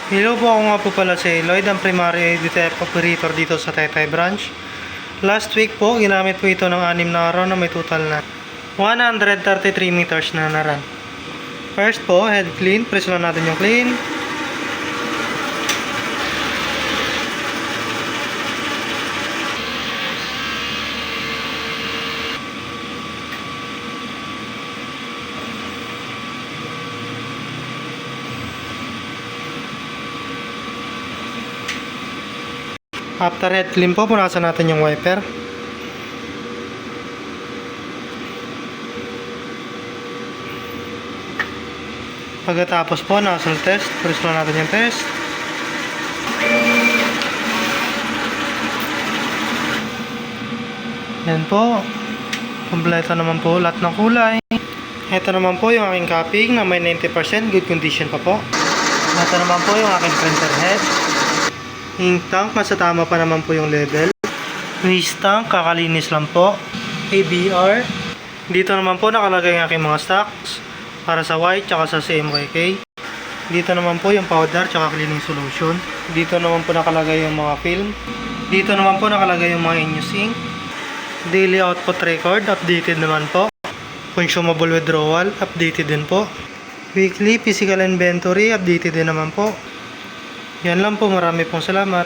Hello po, ako nga po pala si Lloyd, ang primary editor operator dito sa Taytay branch. Last week po, ginamit po ito ng 6 na araw na may total na 133 meters na naran. First po, head clean. Press lang natin yung clean. After head clean po, punasan natin yung wiper. Pagkatapos po, nozzle test. Press lang natin yung test. Yan po. Kompleto naman po lahat ng kulay. Ito naman po yung aking capping na may 90% good condition pa po. Ito naman po yung aking printer head. Ink tank, nasa tama pa naman po yung level. Waste tank, kakalinis lang po. ABR. Dito naman po nakalagay ang aking mga stocks para sa white tsaka sa CMYK. Dito naman po yung powder tsaka cleaning solution. Dito naman po nakalagay yung mga film. Dito naman po nakalagay yung mga in-use ink. Daily output record, updated naman po. Consumable withdrawal, updated din po. Weekly physical inventory, updated din naman po. Yan lang po, marami pong salamat.